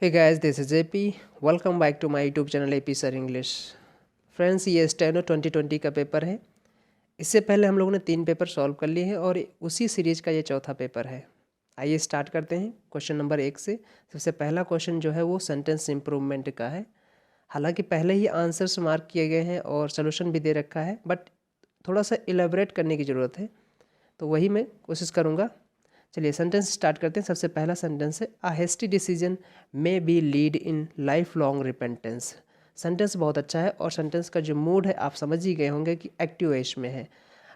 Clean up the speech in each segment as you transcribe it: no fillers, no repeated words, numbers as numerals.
Hey guys, this is AP. Welcome back to my YouTube channel AP Sir English. Friends, ये steno 2020 का paper है। इससे पहले हम लोगों ने 3 पेपर सॉल्व कर लिए हैं और उसी सीरीज का ये चौथा पेपर है। आइए स्टार्ट करते हैं क्वेश्चन नंबर 1 से। सबसे पहला क्वेश्चन जो है वो सेंटेंस इम्प्रूवमेंट का है। हालांकि पहले ही आंसर्स मार्क किए गए हैं और सोल्यूशन भी दे रखा है, बट थोड़ा सा इलेबरेट करने की ज़रूरत है, तो वही मैं कोशिश करूँगा। चलिए सेंटेंस स्टार्ट करते हैं। सबसे पहला सेंटेंस है a hasty decision may be lead in life long repentance. Sentence बहुत अच्छा है और सेंटेंस का जो मूड है आप समझ ही गए होंगे कि एक्टिव वॉइस में है।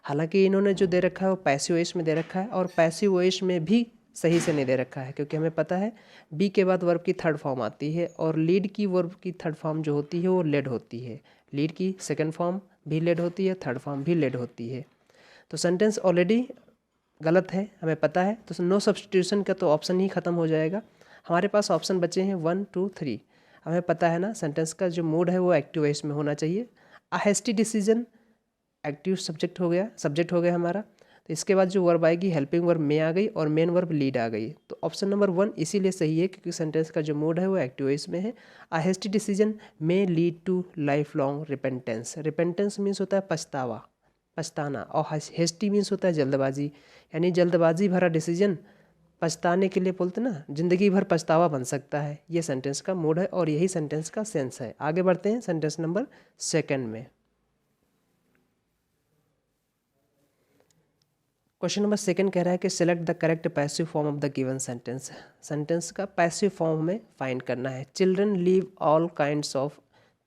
हालांकि इन्होंने जो दे रखा है वो पैसिव वॉइस में दे रखा है और पैसिव वॉइस में भी सही से नहीं दे रखा है, क्योंकि हमें पता है बी के बाद वर्ब की थर्ड फॉर्म आती है और लीड की वर्ब की थर्ड फॉर्म जो होती है वो लेड होती है। लीड की सेकेंड फॉर्म भी लेड होती है, थर्ड फॉर्म भी लेड होती है। तो सेंटेंस ऑलरेडी गलत है, हमें पता है। तो नो सब्सटीट्यूशन का तो ऑप्शन ही ख़त्म हो जाएगा। हमारे पास ऑप्शन बचे हैं 1 2 3। हमें पता है ना, सेंटेंस का जो मूड है वो एक्टिव वॉइस में होना चाहिए। अ हेस्टी डिसीजन एक्टिव सब्जेक्ट हो गया हमारा। तो इसके बाद जो वर्ब आएगी हेल्पिंग वर्ब में आ गई और मेन वर्ब लीड आ गई। तो ऑप्शन नंबर 1 इसीलिए सही है क्योंकि सेंटेंस का जो मूड है वो एक्टिव वॉइस में है। A hasty decision may lead to life long repentance. Repentance means होता है पछतावा, पछताना, और हेस्टी मीन्स होता है जल्दबाजी, यानी जल्दबाजी भरा डिसीजन पछताने के लिए बोलते ना, ज़िंदगी भर पछतावा बन सकता है। ये सेंटेंस का मूड है और यही सेंटेंस का सेंस है। आगे बढ़ते हैं सेंटेंस नंबर 2 में। क्वेश्चन नंबर 2 कह रहा है कि select the correct passive form of the given sentence. Sentence का पैसिव फॉर्म में फाइंड करना है। Children leave all kinds of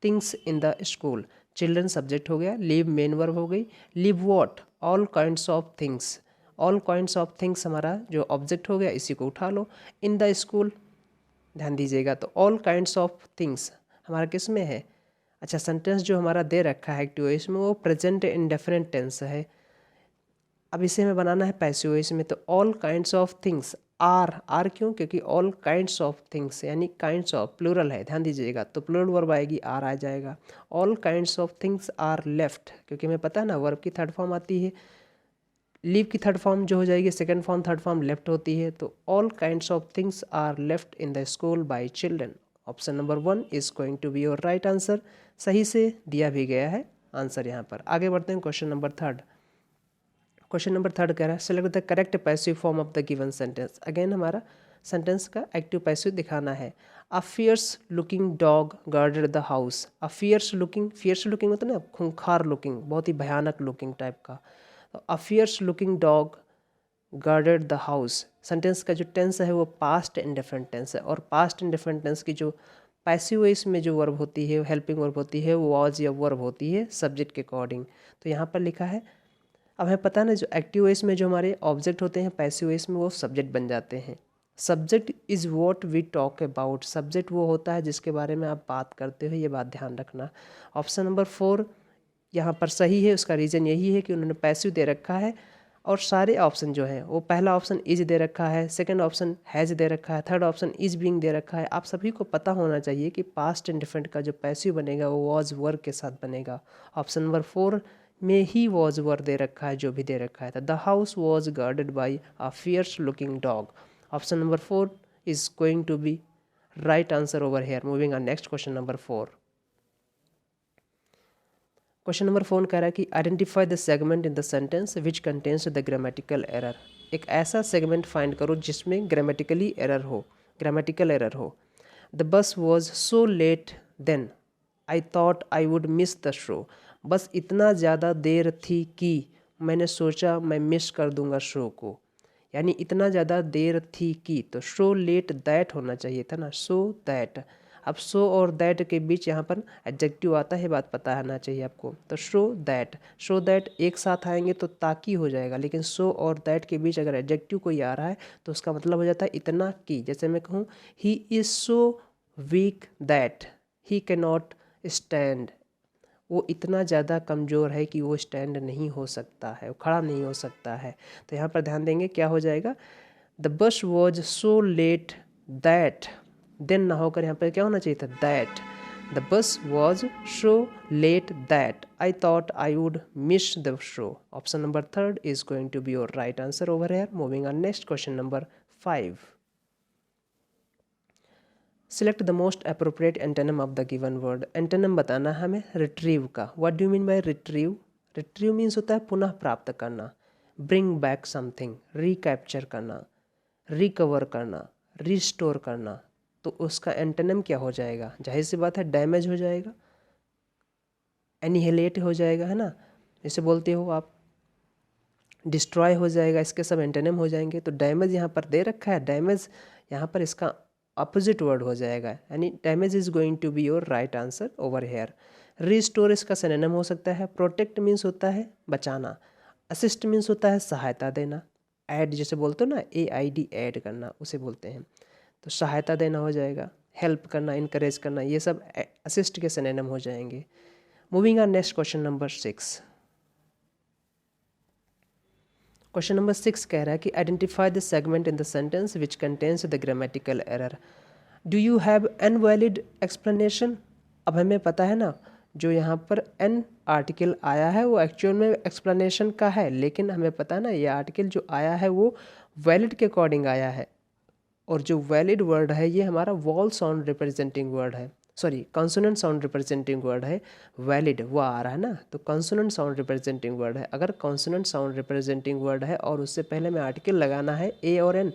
things in the school. Children subject हो गया, लीव मेन वर्ब हो गई। Leave what? All kinds of things. All kinds of things हमारा जो ऑब्जेक्ट हो गया, इसी को उठा लो। इन द स्कूल, ध्यान दीजिएगा, तो ऑल काइंड्स ऑफ थिंग्स हमारा किस में है? अच्छा, सेंटेंस जो हमारा दे रखा है एक्टिव वॉइस में वो प्रेजेंट इंडेफिनिट टेंस है। अब इसे हमें बनाना है पैसिव वॉइस में। तो all kinds of things are क्यों? क्योंकि ऑल काइंड्स ऑफ थिंग्स यानी काइंड्स ऑफ प्लूरल है, ध्यान दीजिएगा, तो प्लूरल वर्ब आएगी, आर आ जाएगा। All kinds of things are left, क्योंकि हमें पता है ना वर्ब की थर्ड फॉर्म आती है। लीव की थर्ड फॉर्म जो हो जाएगी second form, third form left होती है। तो all kinds of things are left in the school by children. Option number 1 is going to be your right answer. सही से दिया भी गया है आंसर यहाँ पर। आगे बढ़ते हैं क्वेश्चन नंबर 3। क्वेश्चन नंबर 3 कह रहा है select the correct passive form of the given sentence. Again हमारा सेंटेंस का एक्टिव पैसिव दिखाना है। अ fierce looking dog guarded the house. A fierce looking मतलब ना खूंखार लुकिंग, बहुत ही भयानक लुकिंग टाइप का। तो अ fierce looking dog guarded the house. Sentence का जो टेंस है वो पास्ट इंडेफिनिट टेंस है और पास्ट इंडेफिनिट टेंस की जो पैसिव वॉइस में जो वर्ब होती है, हेल्पिंग वर्ब होती है, वो वाज या वर्ब होती है सब्जेक्ट के अकॉर्डिंग। तो यहाँ पर लिखा है, अब हमें पता है ना जो एक्टिव वॉइस में जो हमारे ऑब्जेक्ट होते हैं पैसिव वॉइस में वो सब्जेक्ट बन जाते हैं। Subject is what we talk about. Subject वो होता है जिसके बारे में आप बात करते हो, ये बात ध्यान रखना। ऑप्शन नंबर 4 यहाँ पर सही है। उसका रीज़न यही है कि उन्होंने पैसिव दे रखा है और सारे ऑप्शन जो हैं वो, पहला ऑप्शन इज दे रखा है, सेकंड ऑप्शन हैज़ दे रखा है, third option is being they रखा है। आप सभी को पता होना चाहिए कि पास्ट इंडिफरेंट का जो पैसिव बनेगा वो वॉज वर्क के साथ बनेगा। ऑप्शन नंबर 4 में ही वॉज वर्क दे रखा है जो भी दे रखा है। The house was guarded by a fierce looking dog. Option number 4 is going to be right answer over here. Moving on next question number 4। Question number 4 कह रहा है कि identify the segment in the sentence which contains the grammatical error. एक ऐसा segment find करो जिसमें grammatical error हो। The bus was so late then I thought I would miss the show. बस इतना ज़्यादा देर थी कि मैंने सोचा मैं मिस कर दूंगा शो को। यानी इतना ज़्यादा देर थी कि, तो शो लेट दैट होना चाहिए था ना, सो दैट। अब सो और दैट के बीच यहाँ पर एडजेक्टिव आता है, बात पता आना चाहिए आपको। तो शो दैट एक साथ आएंगे तो ताकि हो जाएगा, लेकिन सो और दैट के बीच अगर एडजेक्टिव कोई आ रहा है तो उसका मतलब हो जाता है इतना कि। जैसे मैं कहूँ he is so weak that he can not stand. वो इतना ज़्यादा कमज़ोर है कि वो स्टैंड नहीं हो सकता है, वो खड़ा नहीं हो सकता है। तो यहाँ पर ध्यान देंगे क्या हो जाएगा, the bus was so late that, then ना होकर यहाँ पर क्या होना चाहिए था, that. The bus was so late that I thought I would miss the show. Option number 3 is going to be your right answer over here. Moving on next question number 5। Select the most appropriate antonym of the given word. Antonym बताना है हमें retrieve का। What do you mean by retrieve? Retrieve means होता है पुनः प्राप्त करना, bring back something, recapture करना, रिकवर करना, रिस्टोर करना। तो उसका एंटोनिम क्या हो जाएगा? जाहिर सी बात है डैमेज हो जाएगा, एनिहिलेट हो जाएगा, है ना, जैसे बोलते हो आप, डिस्ट्रॉय हो जाएगा, इसके सब एंटोनिम हो जाएंगे। तो डैमेज यहाँ पर दे रखा है, डैमेज यहाँ पर इसका अपोजिट वर्ड हो जाएगा, यानी damage is going to be your right answer over here. Restore इसका सिनोनिम हो सकता है। प्रोटेक्ट मीन्स होता है बचाना, असिस्ट मीन्स होता है सहायता देना, ऐड जैसे बोलते हो ना, AID ऐड करना, उसे बोलते हैं, तो सहायता देना हो जाएगा, हेल्प करना, इनकरेज करना, ये सब असिस्ट के सिनोनिम हो जाएंगे। Moving on next question number 6। Question number 6 कह रहा है कि identify the segment in the sentence which contains the grammatical error. Do you have an valid explanation? अब हमें पता है ना, जो यहाँ पर एन आर्टिकल आया है वो एक्चुअल में एक्सप्लेनेशन का है, लेकिन हमें पता है ना ये आर्टिकल जो आया है वो वैलिड के अकॉर्डिंग आया है, और जो वैलिड वर्ड है ये हमारा वॉल साउंड रिप्रेजेंटिंग वर्ड है, sorry consonant sound representing word है। वैलिड वो आ रहा है ना, तो कॉन्सोनेंट साउंड रिप्रेजेंटिंग वर्ड है। अगर कॉन्सोनेंट साउंड रिप्रेजेंटिंग वर्ड है और उससे पहले में आर्टिकल लगाना है ए और एन,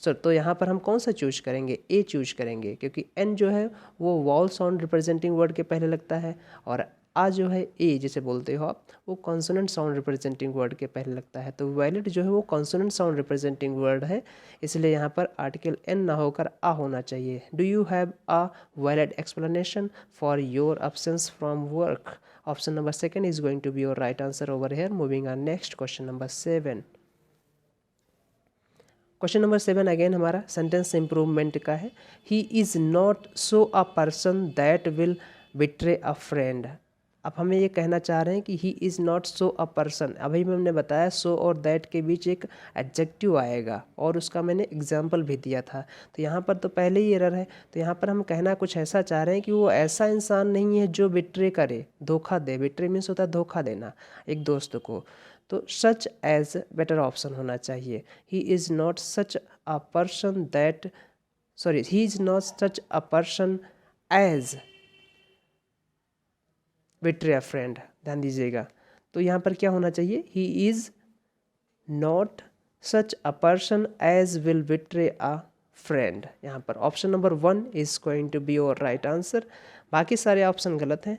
सर तो यहाँ पर हम कौन सा चूज करेंगे? ए चूज करेंगे, क्योंकि एन जो है वो वॉल साउंड रिप्रेजेंटिंग वर्ड के पहले लगता है, और आ जो है ए जिसे बोलते हो आप, वो कॉन्सोनेंट साउंड रिप्रेजेंटिंग वर्ड के पहले लगता है। तो वैलिड जो है वो कॉन्सोनेंट साउंड रिप्रेजेंटिंग वर्ड है, इसलिए यहाँ पर आर्टिकल एन ना होकर आ होना चाहिए। Do you have a valid explanation for your absence from work? Option number second is going to be your right answer over here. Moving on next question number 7। Question number 7 again हमारा sentence improvement का है। He is not so a person that will betray a friend. अब हमें ये कहना चाह रहे हैं कि he is not so a person. अभी हमने बताया सो और दैट के बीच एक एडजेक्टिव आएगा, और उसका मैंने एग्जाम्पल भी दिया था। तो यहाँ पर तो पहले ही एरर है, तो यहाँ पर हम कहना कुछ ऐसा चाह रहे हैं कि वो ऐसा इंसान नहीं है जो बिट्रे करे, धोखा दे। बिट्रे मीन्स होता है धोखा देना एक दोस्त को, तो सच एज बेटर ऑप्शन होना चाहिए। He is not such a person that, sorry he is not such a person as betray a friend. ध्यान दीजिएगा, तो यहाँ पर क्या होना चाहिए? He is not such a person as will betray a friend. यहाँ पर option number 1 is going to be your right answer. बाकी सारे ऑप्शन गलत हैं।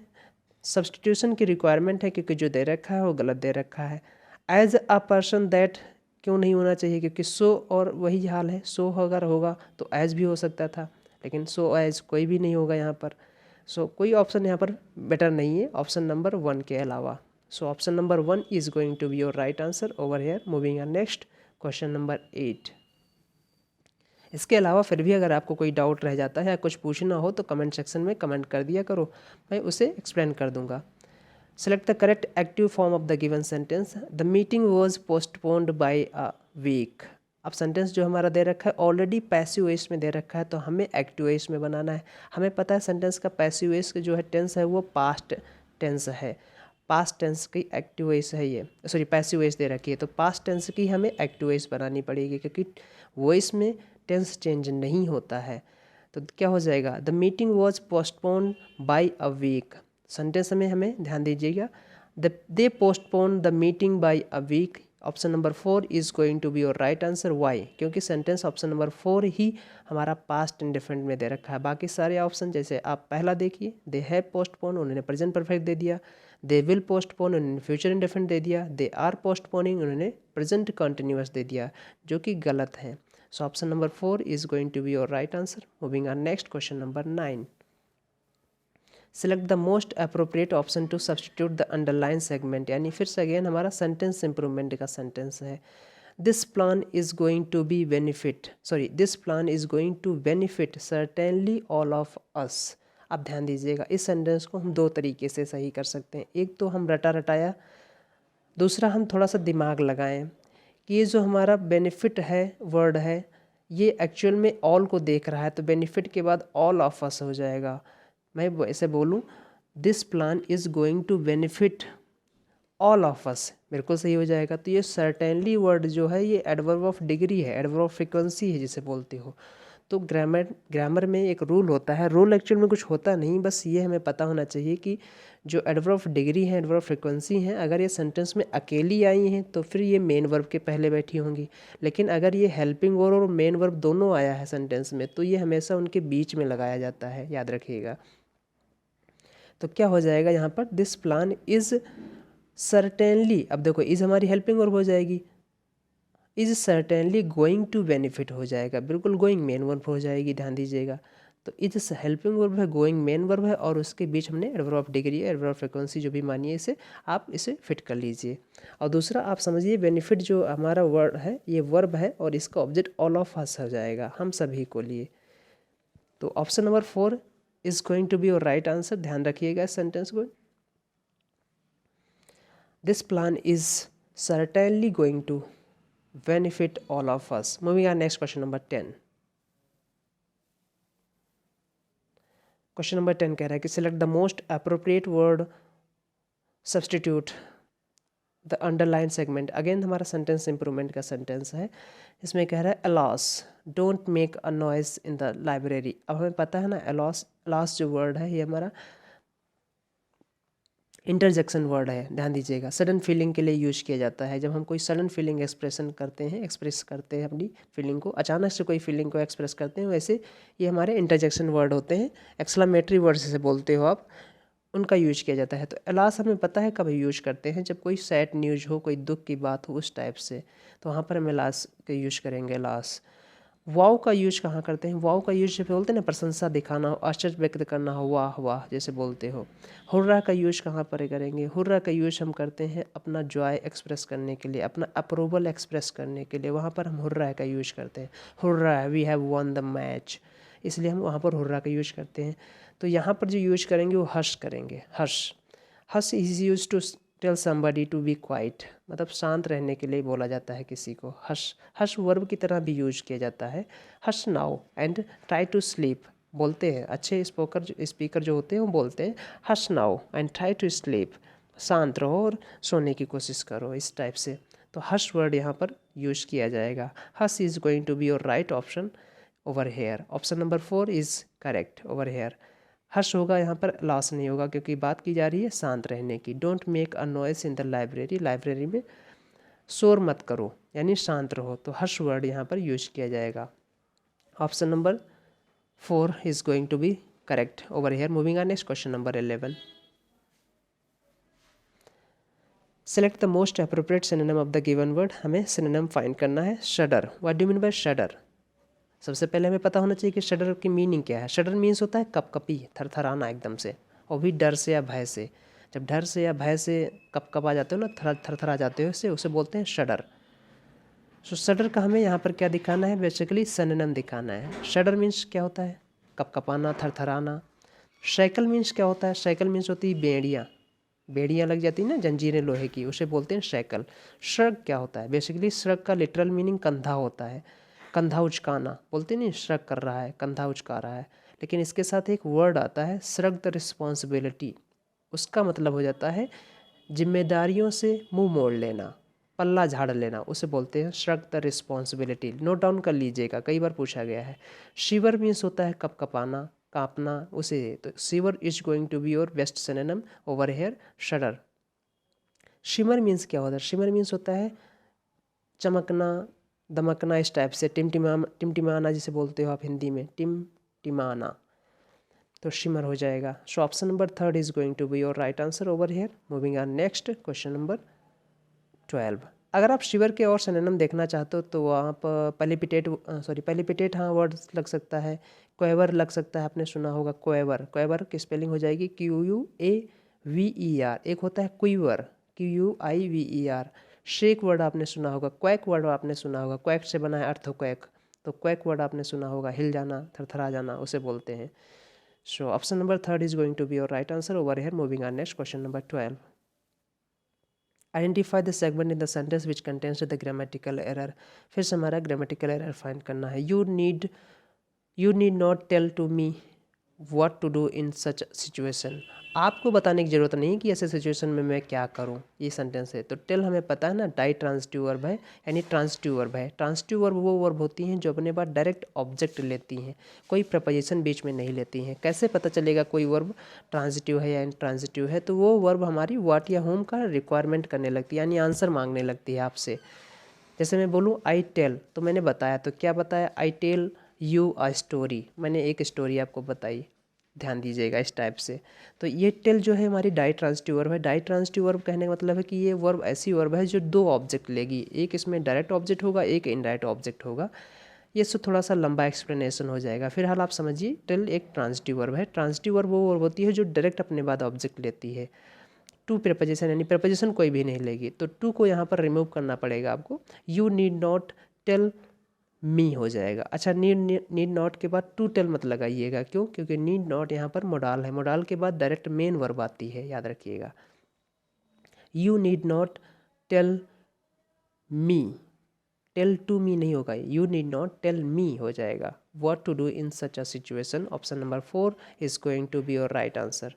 सब्सटीट्यूशन की रिक्वायरमेंट है, क्योंकि जो दे रखा है वो गलत दे रखा है। एज अ पर्सन दैट क्यों नहीं होना चाहिए? क्योंकि सो और वही हाल है, सो अगर होगा तो एज भी हो सकता था, लेकिन सो एज कोई भी नहीं होगा यहाँ पर। सो कोई ऑप्शन यहाँ पर बेटर नहीं है ऑप्शन नंबर 1 के अलावा। So option number 1 is going to be your right answer over here. Moving on next question number 8। इसके अलावा फिर भी अगर आपको कोई डाउट रह जाता है या कुछ पूछना हो तो कमेंट सेक्शन में कमेंट कर दिया करो, मैं उसे एक्सप्लेन कर दूंगा। Select the correct active form of the given sentence. The meeting was postponed by a week. अब सेंटेंस जो हमारा दे रखा है ऑलरेडी पैसिव वॉइस में दे रखा है, तो हमें एक्टिव वॉइस में बनाना है। हमें पता है सेंटेंस का पैसिव वॉइस जो है टेंस है वो पास्ट टेंस है, पास्ट टेंस की एक्टिव वॉइस है ये, सॉरी पैसिव वॉइस दे रखी है, तो पास्ट टेंस की हमें एक्टिव वॉइस बनानी पड़ेगी, क्योंकि वॉइस में टेंस चेंज नहीं होता है। तो क्या हो जाएगा? The meeting was postpone by a week. Sentence में हमें ध्यान दीजिएगा, they postpone the meeting by a week. Option number 4 is going to be your right answer. Why? क्योंकि सेंटेंस ऑप्शन नंबर 4 ही हमारा पास्ट इंडेफिनिट में दे रखा है। बाकी सारे ऑप्शन जैसे आप पहला देखिए, दे हैव पोस्टपोन उन्होंने प्रेजेंट परफेक्ट दे दिया, दे विल पोस्टपोन उन्होंने फ्यूचर इंडेफिनिट दे दिया, दे आर पोस्टपोनिंग उन्होंने प्रेजेंट कंटिन्यूअस दे दिया, जो कि गलत है। So option number 4 is going to be your right answer. Moving on next question number 9. Select the most appropriate option to substitute the underline segment. यानी फिर से अगेन हमारा sentence improvement का sentence है। This plan is going to be benefit. Sorry, this plan is going to benefit certainly all of us. अब ध्यान दीजिएगा, इस सेंटेंस को हम दो तरीके से सही कर सकते हैं। एक तो हम रटा रटाया, दूसरा हम थोड़ा सा दिमाग लगाएं कि ये जो हमारा बेनिफिट है वर्ड है ये एक्चुअल में ऑल को देख रहा है, तो बेनिफिट के बाद ऑल ऑफ अस हो जाएगा। मैं ऐसे बोलूँ, this plan is going to benefit all of us, बिल्कुल सही हो जाएगा। तो ये सर्टेनली वर्ड जो है ये एडवर्ब ऑफ डिग्री है, एडवर्ब ऑफ फ्रिक्वेंसी है जिसे बोलते हो। तो ग्रामर में एक रूल होता है, रूल एक्चुअल में कुछ होता नहीं, बस ये हमें पता होना चाहिए कि जो एडवर्ब ऑफ डिग्री है, एडवर्ब ऑफ फ्रिक्वेंसी हैं, अगर ये सेंटेंस में अकेली आई हैं तो फिर ये मेन वर्ब के पहले बैठी होंगी। लेकिन अगर ये हेल्पिंग वर्ब और मेन वर्ब दोनों आया है सेंटेंस में तो ये हमेशा उनके बीच में लगाया जाता है, याद रखिएगा। तो क्या हो जाएगा यहाँ पर, दिस प्लान इज़ सर्टेनली, अब देखो इज़ हमारी हेल्पिंग वर्ब हो जाएगी, is certainly going to benefit हो जाएगा, बिल्कुल गोइंग मेन वर्ब हो जाएगी, ध्यान दीजिएगा। तो इज हेल्पिंग वर्ब है, गोइंग मेन वर्ब है, और उसके बीच हमने adverb of degree, adverb of frequency जो भी मानिए इसे, आप इसे फिट कर लीजिए। और दूसरा आप समझिए बेनिफिट जो हमारा वर्ड है ये वर्ब है और इसका ऑब्जेक्ट ऑल ऑफ अस हो जाएगा, हम सभी को लिए। तो option number 4 is going to be your right answer, ध्यान रखिएगा इस सेंटेंस को। This plan is certainly going to benefit all of us. Moving on, next question number 10. Question number 10 कह रहा है कि select the most appropriate word substitute the underline segment. Again हमारा sentence improvement का सेंटेंस है। इसमें कह रहा है alas don't make a noise in the library. अब हमें पता है ना अलॉस जो वर्ड है ये हमारा इंटरजेक्शन वर्ड है, ध्यान दीजिएगा। सडन फीलिंग के लिए यूज किया जाता है। जब हम कोई सडन फीलिंग एक्सप्रेस करते हैं अपनी फीलिंग को, अचानक से कोई फीलिंग को एक्सप्रेस करते हैं, वैसे ये हमारे इंटरजेक्शन वर्ड होते हैं। एक्सक्लेमेटरी वर्ड से बोलते हो आप, उनका यूज किया जाता है। तो अलास हमें पता है कब यूज करते हैं, जब कोई सैड न्यूज हो, कोई दुख की बात हो, उस टाइप से, तो वहाँ पर हम अलास का यूज करेंगे, अलास। वाव का यूज कहाँ करते हैं? वाव का यूज जब बोलते हैं ना, प्रशंसा दिखाना हो, आश्चर्य व्यक्त करना हो, वाह वाह जैसे बोलते हो। हुर्रा का यूज कहाँ पर करेंगे? हुर्रा का यूज हम करते हैं अपना जॉय एक्सप्रेस करने के लिए, अपना अप्रूवल एक्सप्रेस करने के लिए, वहाँ पर हम हुर्रा का यूज करते हैं। Hurrah we have won the match, इसलिए हम वहाँ पर हुर्रा का यूज करते हैं। तो यहाँ पर जो यूज करेंगे वो हर्ष करेंगे, hush. Hush is use to tell somebody to be quiet, मतलब शांत रहने के लिए बोला जाता है किसी को। हर्ष, हर्ष वर्ब की तरह भी यूज किया जाता है। Hush now and try to sleep, बोलते हैं अच्छे स्पीकर जो होते हैं वो बोलते हैं hush now and try to sleep, शांत रहो और सोने की कोशिश करो, इस टाइप से। तो हर्ष वर्ड यहाँ पर यूज किया जाएगा। Hush is going to be your right option over here. Option number 4 is correct over here. Hush होगा यहाँ पर, लॉस नहीं होगा, क्योंकि बात की जा रही है शांत रहने की। Don't make a noise in the library, library में शोर मत करो, यानी शांत रहो। तो हर्ष वर्ड यहाँ पर यूज किया जाएगा। Option number 4 is going to be correct over here. Moving on, next question number 11। Select the most appropriate synonym of the given word. हमें सिनोनिम फाइंड करना है। Shudder, what do you mean by shudder? सबसे पहले हमें पता होना चाहिए कि शडर की मीनिंग क्या है। शडर मीन्स होता है कपकपी, थरथराना एकदम से, और भी डर से या भय से। जब डर से या भय से कपकपा जाते हो ना, थरथरा जाते हो, इससे उसे बोलते हैं शडर। सो शडर का हमें यहाँ पर क्या दिखाना है? बेसिकली सिनोनिम दिखाना है। शडर मीन्स क्या होता है? कपकपाना, थरथराना। साइकिल मीन्स क्या होता है? साइकिल मीन्स होती है बेड़ियाँ, बेड़ियाँ लग जाती हैं ना जंजीरें लोहे की, उसे बोलते हैं साइकिल। श्रग क्या होता है? बेसिकली श्रग का लिटरल मीनिंग कंधा होता है, कंधा उचकाना, बोलते नहीं श्रग कर रहा है, कंधा उचका रहा है। लेकिन इसके साथ एक वर्ड आता है श्रग द रिस्पॉन्सिबिलिटी, उसका मतलब हो जाता है जिम्मेदारियों से मुंह मोड़ लेना, पल्ला झाड़ लेना, उसे बोलते हैं shrug the responsibility. Note down कर लीजिएगा, कई बार पूछा गया है। शिवर मीन्स होता है कपकपाना, कांपना, उसे। तो shiver is going to be your best synonym over here shudder. Shimmer means क्या होता है? शिमर मीन्स होता है चमकना, दमकना, इस टाइप से। टिमटिमाना जिसे बोलते हो आप हिंदी में, टिमटिमाना, तो शिमर हो जाएगा। So option number 3 is going to be your right answer over here. Moving on, next question number 12। अगर आप शिवर के और सिनोनिम देखना चाहते हो तो आप पैलिपिटेट हाँ वर्ड लग सकता है। क्वेवर लग सकता है, आपने सुना होगा क्वेवर। क्वेवर की स्पेलिंग हो जाएगी QUAVER। एक होता है क्वीवर, QUIVER। शेक वर्ड आपने सुना होगा। क्वैक वर्ड आपने सुना होगा, क्वैक से बना है अर्थक्वैक। तो क्वैक वर्ड आपने सुना होगा, हिल जाना, थरथरा जाना, उसे बोलते हैं। So option number 3 is going to be your right answer over here. Moving on, next question number 12। Identify the segment in the sentence which contains the grammatical error. फिर से हमारा ग्रामेटिकल एरर फाइंड करना है। You need not tell to me what to do in such situation. आपको बताने की ज़रूरत नहीं कि ऐसे सिचुएशन में मैं क्या करूं, ये सेंटेंस है। तो टेल हमें पता है ना, डाई ट्रांसिटिव वर्ब है, यानी ट्रांसिटिव वर्ब है। ट्रांसिटिव वर्ब वो वर्ब होती हैं जो अपने बाद डायरेक्ट ऑब्जेक्ट लेती हैं, कोई प्रपोजिशन बीच में नहीं लेती हैं। कैसे पता चलेगा कोई वर्ब ट्रांसिटिव है या इंट्रांसिटिव है? तो वो वर्ब हमारी व्हाट या होम का रिक्वायरमेंट करने लगती है, यानी आंसर मांगने लगती है आपसे। जैसे मैं बोलूँ आई टेल, तो मैंने बताया, तो क्या बताया? I tell you a story, मैंने एक स्टोरी आपको बताई। ध्यान दीजिएगा इस टाइप से। तो ये टेल जो है हमारी डाई ट्रांसिटिव वर्ब है। डाई ट्रांसिटिव वर्ब कहने का मतलब है कि ये वर्ब ऐसी वर्ब है जो दो ऑब्जेक्ट लेगी, एक इसमें डायरेक्ट ऑब्जेक्ट होगा, एक इनडायरेक्ट ऑब्जेक्ट होगा। ये सब थोड़ा सा लंबा एक्सप्लेनेशन हो जाएगा, फिलहाल आप समझिए टेल एक ट्रांसिटिव वर्ब है। ट्रांसिटिव वर्ब वो वर्ब होती है जो डायरेक्ट अपने बाद ऑब्जेक्ट लेती है। टू प्रपोजिशन, यानी प्रपोजिशन कोई भी नहीं लेगी, तो टू को यहाँ पर रिमूव करना पड़ेगा आपको। You need not tell me हो जाएगा। अच्छा, नीड नॉट के बाद टू टेल मत लगाइएगा, क्यों? क्योंकि नीड नॉट यहाँ पर मोडाल है, मोडाल के बाद डायरेक्ट मेन वर्ब आती है, याद रखिएगा। You need not tell me, tell to me नहीं होगा, you need not tell me हो जाएगा। What to do in such a situation, option number 4 is going to be your right answer.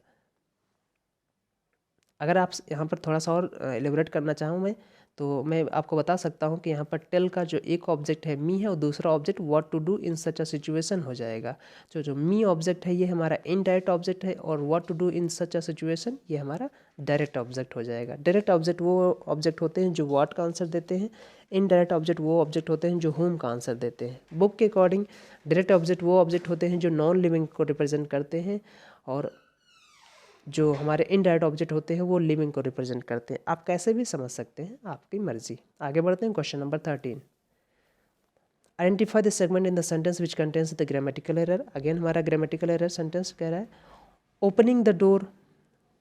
अगर आप यहाँ पर थोड़ा सा और एलिब्रेट करना चाहूँ मैं, तो मैं आपको बता सकता हूँ कि यहाँ पर टेल का जो एक ऑब्जेक्ट है मी है और दूसरा object what to do in such a situation हो जाएगा। जो मी ऑब्जेक्ट है ये हमारा इनडायरेक्ट ऑब्जेक्ट है, और what to do in such a situation ये हमारा डायरेक्ट ऑब्जेक्ट हो जाएगा। डायरेक्ट ऑब्जेक्ट वो ऑब्जेक्ट होते हैं जो व्हाट का आंसर देते हैं, इनडायरेक्ट ऑब्जेक्ट वो ऑब्जेक्ट होते हैं जो होम का आंसर देते हैं। बुक के अकॉर्डिंग डायरेक्ट ऑब्जेक्ट वो ऑब्जेक्ट होते हैं जो नॉन लिविंग को रिप्रेजेंट करते हैं, और जो हमारे इनडायरेक्ट ऑब्जेक्ट होते हैं वो लिविंग को रिप्रेजेंट करते हैं। आप कैसे भी समझ सकते हैं, आपकी मर्जी। आगे बढ़ते हैं, question number 13। Identify the segment in the sentence which contains the grammatical error. Again हमारा ग्रामेटिकल एरर सेंटेंस कह रहा है opening the door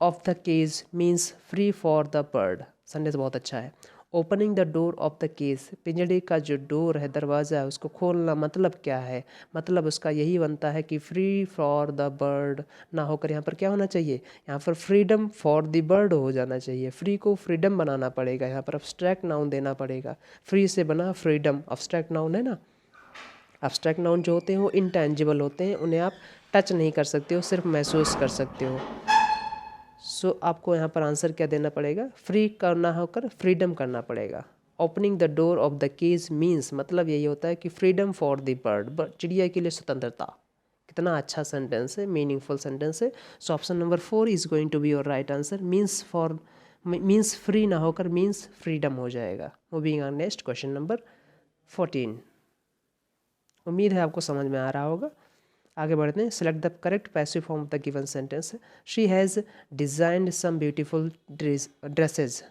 of the cage means free for the bird. Sentence बहुत अच्छा है। Opening the door of the cage, पिंजड़े का जो डोर है, दरवाज़ा है, उसको खोलना मतलब क्या है? मतलब उसका यही बनता है कि फ्री फॉर द बर्ड ना होकर यहाँ पर क्या होना चाहिए? यहाँ पर फ्रीडम फॉर द बर्ड हो जाना चाहिए। फ्री को फ्रीडम बनाना पड़ेगा, यहाँ पर अब्स्ट्रैक्ट नाउन देना पड़ेगा। फ्री से बना फ्रीडम, अब्स्ट्रैक्ट नाउन है ना। अब्स्ट्रैक्ट नाउन जो होते हैं वो इंटेंजिबल होते हैं, उन्हें आप टच नहीं कर सकते हो, सिर्फ महसूस कर सकते हो। सो आपको यहाँ पर आंसर क्या देना पड़ेगा? फ्री करना होकर फ्रीडम करना पड़ेगा। Opening the door of the cage means मतलब यही होता है कि फ्रीडम फॉर द बर्ड, चिड़िया के लिए स्वतंत्रता। कितना अच्छा सेंटेंस है, मीनिंगफुल सेंटेंस है। So option number 4 is going to be your right answer. Means free ना होकर मीन्स फ्रीडम हो जाएगा। Moving on next, question number 14। उम्मीद है आपको समझ में आ रहा होगा। आगे बढ़ते हैं। Select the correct passive form of the given sentence. She has designed some beautiful dresses.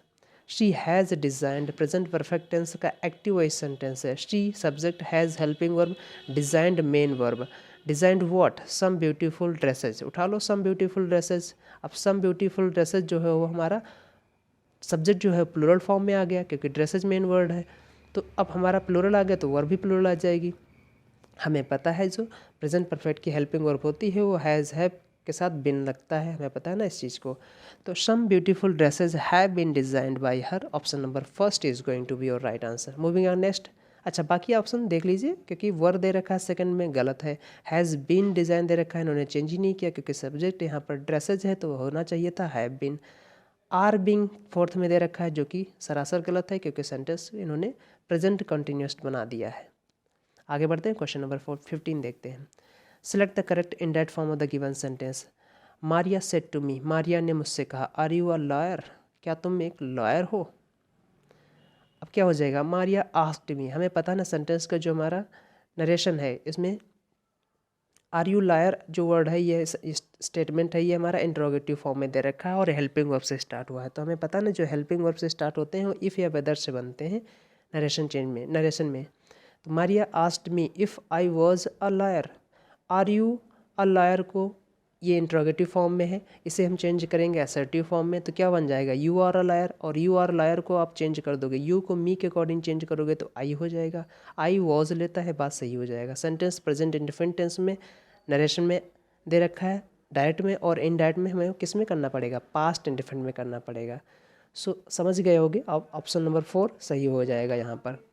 She has designed, present perfect tense का एक्टिव वॉइस सेंटेंस है। She subject, has helping verb, designed main verb. Designed what? Some beautiful dresses. उठा लो सम beautiful dresses. अब सम beautiful dresses जो है वो हमारा subject जो है प्लूरल फॉर्म में आ गया, क्योंकि ड्रेसेज मेन वर्ड है। तो अब हमारा प्लूरल आ गया तो वर्ब भी प्लूरल आ जाएगी। हमें पता है जो प्रेजेंट परफेक्ट की हेल्पिंग वर्ब होती है वो हैज़ हैव के साथ बिन लगता है, हमें पता है ना इस चीज़ को। तो some beautiful dresses have been designed by her, option number first is going to be your right answer. Moving on next. अच्छा, बाकी ऑप्शन देख लीजिए, क्योंकि वर्ब दे रखा है सेकंड में गलत है। हैज़ बीन डिजाइन दे रखा है, इन्होंने चेंज ही नहीं किया, क्योंकि सब्जेक्ट यहाँ पर ड्रेसेज है तो होना चाहिए था have been. Are being fourth में दे रखा है, जो कि सरासर गलत है, क्योंकि सेंटेंस इन्होंने प्रेजेंट कंटिन्यूस बना दिया है। आगे बढ़ते हैं, क्वेश्चन नंबर 15 देखते हैं। Select the correct indirect form of the given sentence. Maria said to me, Maria ने मुझसे कहा, आर यू अ लॉयर, क्या तुम एक लॉयर हो? अब क्या हो जाएगा? मारिया आस्क्ड मी। हमें पता है ना सेंटेंस का जो हमारा नरेशन है, इसमें आर यू लायर जो वर्ड है, ये स्टेटमेंट है, ये हमारा इंट्रोगेटिव फॉर्म में दे रखा है और हेल्पिंग वर्ब से स्टार्ट हुआ है। तो हमें पता है ना जो हेल्पिंग वर्ब से स्टार्ट होते हैं वो इफ़ या वेदर से बनते हैं नरेशन में। तो Maria asked me if I was a liar. Are you a liar को ये इंट्रोगेटिव फॉर्म में है, इसे हम चेंज करेंगे असर्टिव फॉर्म में, तो क्या बन जाएगा? You are a liar. और यू आर लायर को आप चेंज कर दोगे, यू को मी के अकॉर्डिंग चेंज करोगे तो आई हो जाएगा। आई वॉज लेता है, बात सही हो जाएगा। सेंटेंस प्रेजेंट इंडिफरेंट टेंस में नरेशन में दे रखा है, डायरेक्ट में, और इनडायरेक्ट में हमें किस में करना पड़ेगा? पास्ट इंडिफरेंट में करना पड़ेगा। सो समझ गए होगे, अब ऑप्शन नंबर 4 सही हो जाएगा यहाँ पर।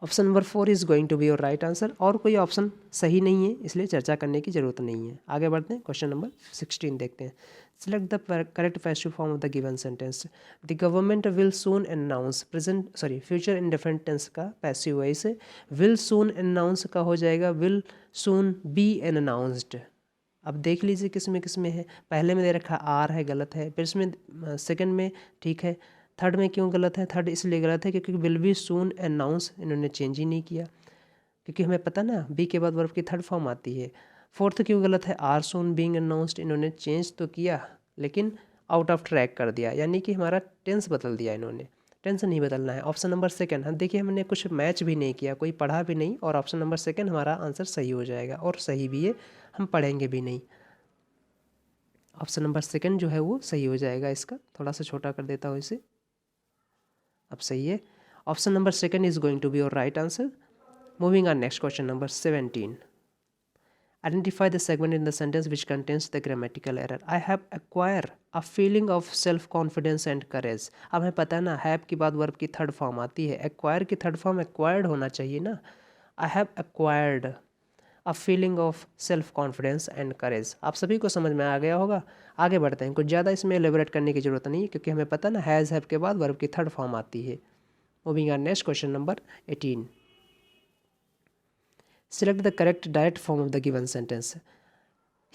Option number 4 is going to be your right answer. और कोई ऑप्शन सही नहीं है, इसलिए चर्चा करने की जरूरत नहीं है। आगे बढ़ते हैं, क्वेश्चन नंबर 16 देखते हैं। Select the correct passive form of the given sentence. The government will soon announce, future indefinite tense का पैसिव है, इसे विल सून अनाउंस का हो जाएगा विल सून बी अनाउंस्ड। अब देख लीजिए किस में है। पहले में दे रखा आर है, गलत है। फिर इसमें सेकंड में ठीक है। थर्ड में क्यों गलत है? थर्ड इसलिए गलत है क्योंकि विल बी सून अनाउंस इन्होंने चेंज ही नहीं किया, क्योंकि हमें पता ना बी के बाद वर्ब की थर्ड फॉर्म आती है। फोर्थ क्यों गलत है? आर सून बीइंग अनाउंस्ड इन्होंने चेंज तो किया लेकिन आउट ऑफ ट्रैक कर दिया, यानी कि हमारा टेंस बदल दिया इन्होंने। टेंस नहीं बदलना है। ऑप्शन नंबर सेकंड, हम देखिए हमने कुछ मैच भी नहीं किया, कोई पढ़ा भी नहीं, और ऑप्शन नंबर सेकंड हमारा आंसर सही हो जाएगा, और सही भी है, हम पढ़ेंगे भी नहीं। ऑप्शन नंबर सेकंड जो है वो सही हो जाएगा। इसका थोड़ा सा छोटा कर देता हूँ इसे, अब सही है। Option number second is going to be your right answer. Moving on next question number 17। Identify the segment in the sentence which contains the grammatical error. I have acquire a feeling of self confidence and courage. अब हमें पता है ना, have के बाद verb की third form आती है, एक्वायर की थर्ड फॉर्म एक्वायर्ड होना चाहिए ना। I have acquired a feeling of self confidence and करेज। आप सभी को समझ में आ गया होगा। आगे बढ़ते हैं, कुछ ज़्यादा इसमें एलेबोरेट करने की जरूरत नहीं है, क्योंकि हमें पता ना हैज़ हैव के बाद वर्ब की थर्ड फॉर्म आती है। Moving on next question number 18। Select the correct direct form of the given sentence.